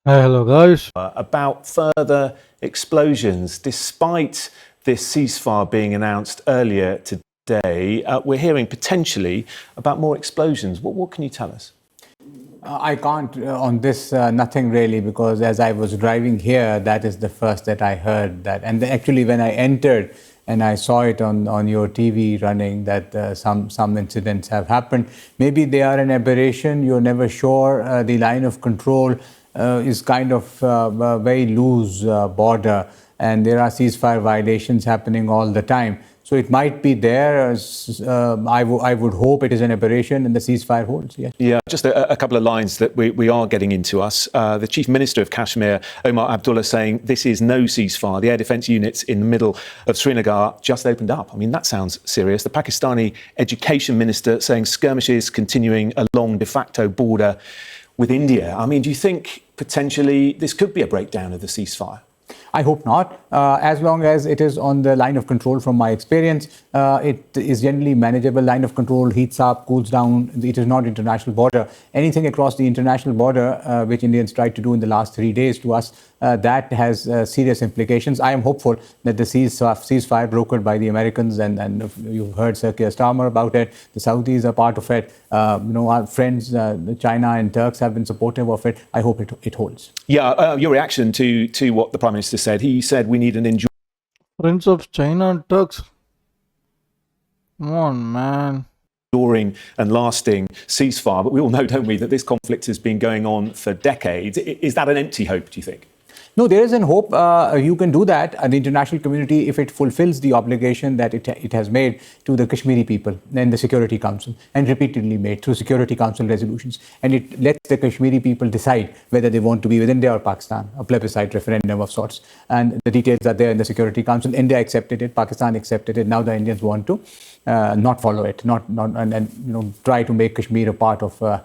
Hello guys. About further explosions. Despite this ceasefire being announced earlier today, we're hearing potentially about more explosions. What can you tell us? I can't on this, nothing really, because as I was driving here, that is the first that I heard that. And actually when I entered and I saw it on your TV running that some incidents have happened. Maybe they are an aberration, you're never sure. The line of control is kind of a very loose border, and there are ceasefire violations happening all the time. So it might be there. I would hope it is an aberration and the ceasefire holds. Yes. Yeah, just a couple of lines that we are getting into us. The Chief Minister of Kashmir, Omar Abdullah, saying this is no ceasefire. The air defence units in the middle of Srinagar just opened up. I mean, that sounds serious. The Pakistani Education Minister saying skirmishes continuing along de facto border with India. I mean, do you think potentially this could be a breakdown of the ceasefire? I hope not. As long as it is on the line of control, from my experience, it is generally manageable. Line of control heats up, cools down. It is not international border. Anything across the international border, which Indians tried to do in the last 3 days to us, that has serious implications. I am hopeful that the ceasefire brokered by the Americans, and you've heard Sir Keir Starmer about it. The Saudis are part of it. Our friends, China and Turks, have been supportive of it. I hope it holds. Yeah, your reaction to what the Prime Minister said. He said we need an Friends of China and Turks. Come on, man. enduring and lasting ceasefire. But we all know, don't we, that this conflict has been going on for decades. Is that an empty hope, do you think? No, there is an hope. You can do that. The international community, if it fulfills the obligation that it has made to the Kashmiri people and the Security Council, and repeatedly made through Security Council resolutions, and it lets the Kashmiri people decide whether they want to be with India or Pakistan, a plebiscite referendum of sorts. And the details are there in the Security Council. India accepted it, Pakistan accepted it. Now the Indians want to not follow it, and try to make Kashmir a part of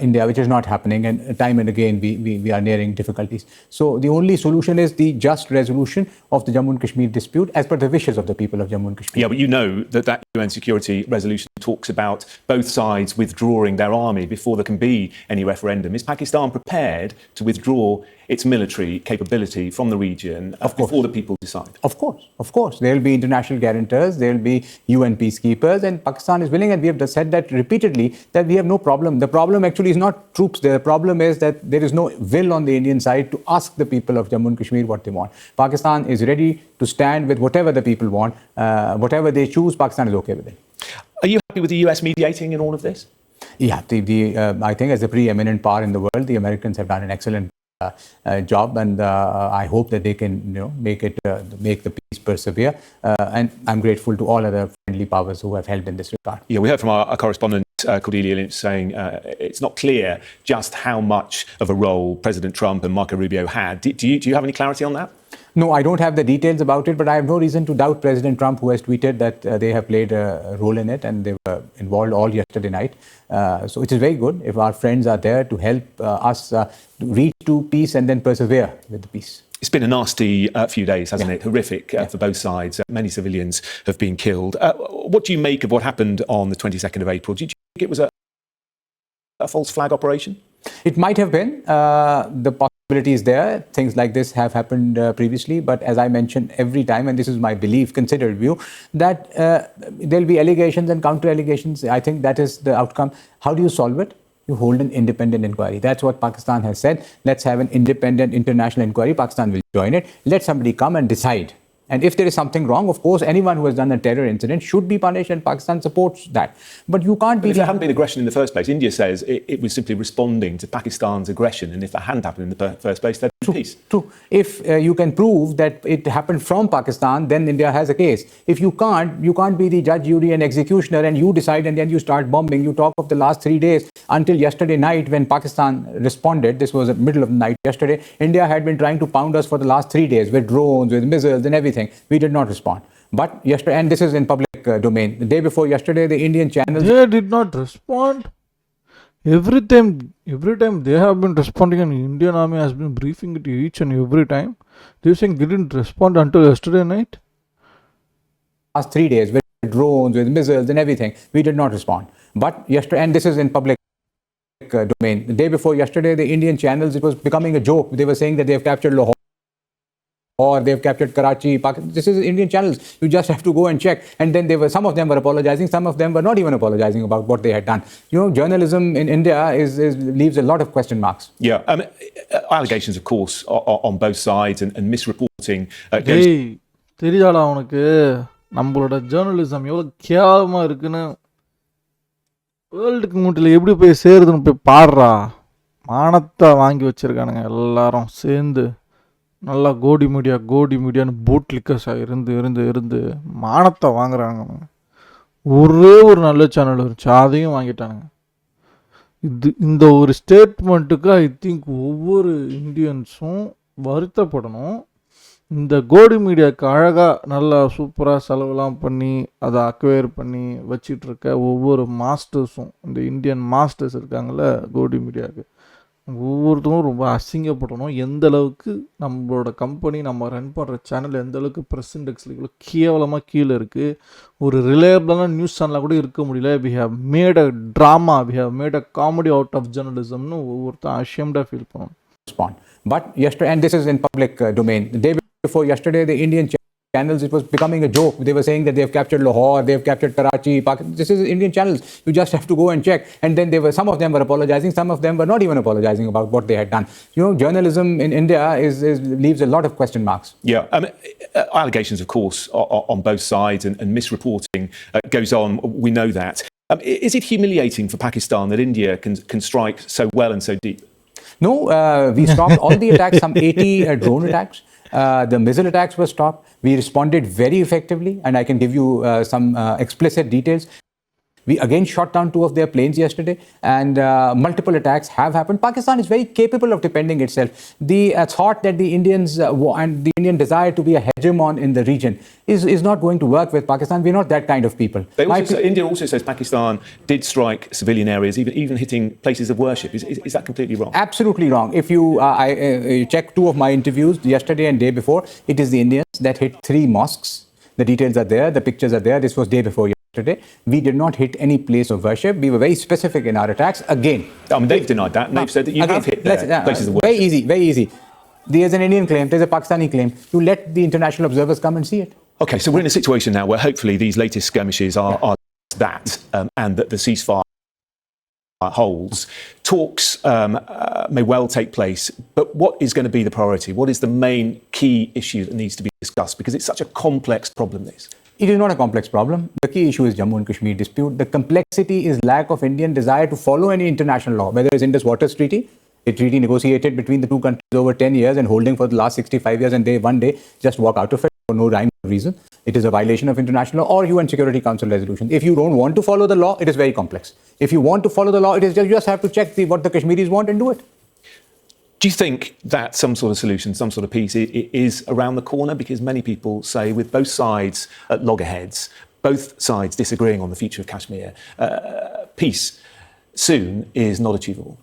India, which is not happening, and time and again we are nearing difficulties. So the only solution is the just resolution of the Jammu and Kashmir dispute as per the wishes of the people of Jammu and Kashmir. Yeah, but you know that UN security resolution talks about both sides withdrawing their army before there can be any referendum. Is Pakistan prepared to withdraw its military capability from the region before the people decide? Of course. There will be international guarantors, there will be UN peacekeepers, and Pakistan is willing, and we have said that repeatedly, that we have no problem. The problem actually is not troops there. The problem is that there is no will on the Indian side to ask the people of Jammu and Kashmir what they want. Pakistan is ready to stand with whatever the people want. Whatever they choose, Pakistan is okay with it. Are you happy with the US mediating in all of this? Yeah, I think as a preeminent power in the world, the Americans have done an excellent job, and I hope that they can make the peace persevere, and I'm grateful to all other friendly powers who have helped in this regard. Yeah, we heard from our correspondent Cordelia Lynch saying it's not clear just how much of a role President Trump and Marco Rubio had. Do you have any clarity on that? No, I don't have the details about it, but I have no reason to doubt President Trump, who has tweeted that they have played a role in it, and they were involved all yesterday night. So it is very good if our friends are there to help us reach to peace and then persevere with the peace. It's been a nasty few days, hasn't it? Horrific for both sides. Many civilians have been killed. What do you make of what happened on the 22nd of April? Do you think it was a false flag operation? It might have been. The possibility is there. Things like this have happened previously. But as I mentioned every time, and this is my belief, considered view, that there'll be allegations and counter-allegations. I think that is the outcome. How do you solve it? You hold an independent inquiry. That's what Pakistan has said. Let's have an independent international inquiry. Pakistan will join it. Let somebody come and decide. And if there is something wrong, of course, anyone who has done a terror incident should be punished, and Pakistan supports that. But you can't be... If there hadn't been aggression in the first place, India says it was simply responding to Pakistan's aggression, and if that hadn't happened in the first place, there'd be peace. True. If you can prove that it happened from Pakistan, then India has a case. If you can't be the judge, jury and executioner, and you decide and then you start bombing. You talk of the last 3 days until yesterday night when Pakistan responded. This was the middle of the night yesterday. India had been trying to pound us for the last 3 days with drones, with missiles and everything. We did not respond. But yesterday, and this is in public domain, the day before yesterday, the Indian channels... They did not respond. Every time they have been responding, and the Indian army has been briefing it each and every time. They're saying they didn't respond until yesterday night. Last 3 days with drones, with missiles and everything, we did not respond. But yesterday, and this is in public public domain. The day before yesterday, the Indian channels, it was becoming a joke. They were saying that they've captured Lahore, or they've captured Karachi, Pakistan. This is Indian channels. You just have to go and check. And then some of them were apologizing. Some of them were not even apologizing about what they had done. Journalism in India leaves a lot of question marks. Yeah, allegations, of course, on both sides, and misreporting goes. டேய் தெரியாடா உனக்கு நம்மளோட journalism எவ்வளோ கேவலமாக இருக்குன்னு வேர்ல்டுக்கு மூட்டில் எப்படி போய் சேருதுன்னு போய் பாடுறா. மானத்தை வாங்கி வச்சுருக்கானுங்க எல்லாரும் சேர்ந்து. நல்லா கோடி மீடியான்னு பூட் லிக்கர்ஸாக இருந்து மானத்தை வாங்குறாங்க. ஒரே ஒரு நல்ல சேனல் இருந்துச்சு, அதையும் வாங்கிட்டானுங்க. இந்த ஒரு ஸ்டேட்மெண்ட்டுக்கு ஐ திங்க் ஒவ்வொரு இந்தியன்ஸும் வருத்தப்படணும். இந்த கோடி மீடியாவுக்கு அழகாக நல்லா சூப்பராக செலவெல்லாம் பண்ணி அதை அக்வயர் பண்ணி வச்சிட்ருக்க ஒவ்வொரு மாஸ்டர்ஸும், இந்த இந்தியன் மாஸ்டர்ஸ் இருக்காங்கள்ல கோடி மீடியாவுக்கு, ஒவ்வொருத்தரும் ரொம்ப அசிங்கப்படணும். எந்த அளவுக்கு நம்மளோட கம்பெனி, நம்ம ரன் பண்ணுற சேனல் எந்த அளவுக்கு ப்ரெஸ் இண்டெக்ஸில் இவ்வளோ கேவலமாக கீழே இருக்குது. ஒரு ரிலையபிளான நியூஸ் சேனலாக கூட இருக்க முடியல. We have made a drama, we have made a comedy out of ஜேர்னலிசம்னு ஒவ்வொருத்தரும் அஷேம்டாக ஃபீல் பண்ணணும். But yesterday, and this is in public domain, the day before yesterday, the Indian channels, it was becoming a joke. They were saying that they've captured Lahore, they've captured Karachi, Pakistan. This is Indian channels. You just have to go and check. And then some of them were apologizing. Some of them were not even apologizing about what they had done. Journalism in India leaves a lot of question marks. Yeah, allegations, of course, on both sides, and misreporting goes on. We know that. Is it humiliating for Pakistan that India can strike so well and so deep? No, we stopped all the attacks, some 80 drone attacks. The missile attacks were stopped. We responded very effectively, and I can give you some explicit details. We again shot down 2 of their planes yesterday, and multiple attacks have happened. Pakistan is very capable of defending itself. The thought that the Indians and the Indian desire to be a hegemon in the region is not going to work with Pakistan. We're not that kind of people. India also says Pakistan did strike civilian areas, even hitting places of worship. Is that completely wrong? Absolutely wrong. If you check 2 of my interviews yesterday and day before, it is the Indians that hit 3 mosques. The details are there, the pictures are there. This was day before yesterday. We did not hit any place of worship. We were very specific in our attacks. Again, they've denied that. They've said that you have hit places of worship. Very easy. There's an Indian claim, there's a Pakistani claim. You let the international observers come and see it. Okay, so we're in a situation now where hopefully these latest skirmishes are that, and that the ceasefire holds. Talks may well take place, but what is going to be the priority? What is the main key issue that needs to be discussed? Because it's such a complex problem, this. It is not a complex problem. The key issue is Jammu and Kashmir dispute. The complexity is lack of Indian desire to follow any international law, whether it's Indus Waters Treaty, a treaty negotiated between the 2 countries over 10 years and holding for the last 65 years, and they one day just walk out of it for no rhyme or reason. It is a violation of international law or UN Security Council resolution. If you don't want to follow the law, it is very complex. If you want to follow the law, it is you just have to check what the Kashmiris want and do it. Do you think that some sort of solution, some sort of peace is around the corner? Because many people say with both sides at loggerheads, both sides disagreeing on the future of Kashmir, peace soon is not achievable.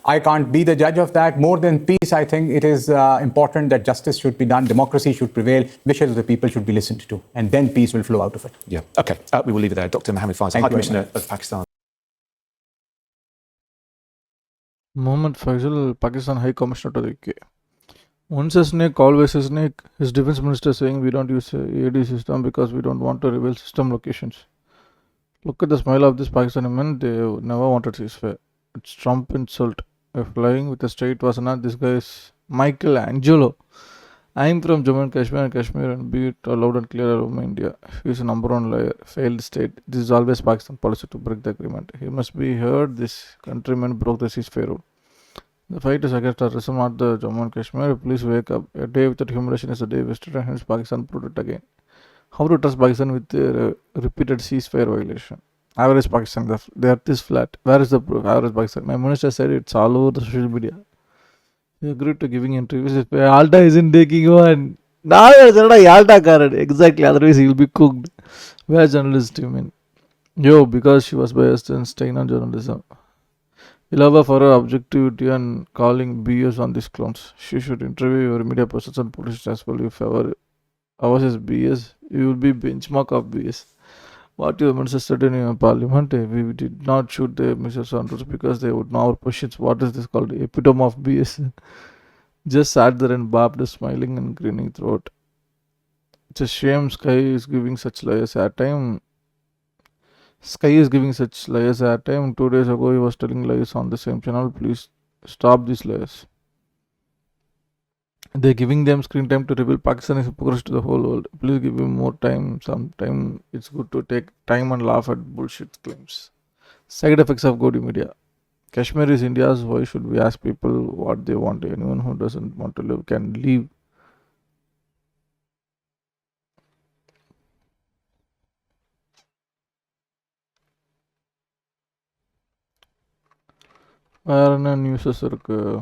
I can't be the judge of that. More than peace, I think it is important that justice should be done, democracy should prevail, wishes of the people should be listened to, and then peace will flow out of it. Yeah. Okay. We will leave it there. Dr. Mohammed Faisal, High Commissioner of Pakistan. Mohammed Faisal, Pakistan High Commissioner to the UK. Once a snake, always a snake. His defense minister saying we don't use AD system because we don't want to reveal system locations. Look at the smile of this Pakistani men. They never wanted ceasefire. It's Trump insult. If flying with a straight wasana, this guy is Michelangelo. I'm from Jammu and Kashmir, and be it loud and clear from India. He's a number 1 liar, failed state. This is always Pakistan policy to break the agreement. He must be heard. This countrymen broke the ceasefire rule. The fight is against terrorism, not the Jammu and Kashmir. Please wake up. A day without humiliation is a day wasted, and hence Pakistan proved it again. How to trust Pakistan with repeated ceasefire violation? Average Pakistan, the earth is flat. Where is the proof? Average Pakistan. My minister said it's all over the social media. He agreed to giving interviews. Alta isn't taking one. Now Alta card. Exactly. Otherwise he will be cooked. Where journalist you mean? Yo, because she was biased and staying on journalism. We'll have her for her objectivity and calling BS on these clones. She should interview your media persons and politicians as well. If ever ours is BS, you will be benchmark of BS. What your minister said in your parliament, we did not shoot the missiles on routes because they would know our questions. What is this called? Epitome of BS. Just sat there and bobbed, smiling and grinning throughout. It's a shame Sky is giving such liars airtime. Sky is giving such liars airtime. 2 days ago, he was telling lies on the same channel. Please stop these liars. They're giving them screen time to reveal Pakistani hypocrisy to the whole world. Please give him more time. Sometime it's good to take time and laugh at bullshit claims. Side effects of Godi media. Kashmir is India's. Why should we ask people what they want? Anyone who doesn't want to live can leave. வேற என்ன newses இருக்குது?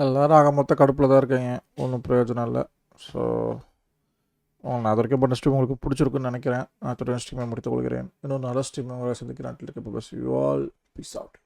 எல்லோரும் ஆக மொத்த கடுப்பில் தான் இருக்காங்க. ஒன்றும் பிரயோஜனம் இல்லை. ஸோ நான் அது வரைக்கும் பண்ண ஸ்ட்ரீம் உங்களுக்கு பிடிச்சிருக்குன்னு நினைக்கிறேன். நான் தொடர்ந்து ஸ்ட்ரீமை முடித்துக் கொள்கிறேன். இன்னொரு நல்ல ஸ்ட்ரீம் உங்களை சந்திக்கிறேன். You all peace out.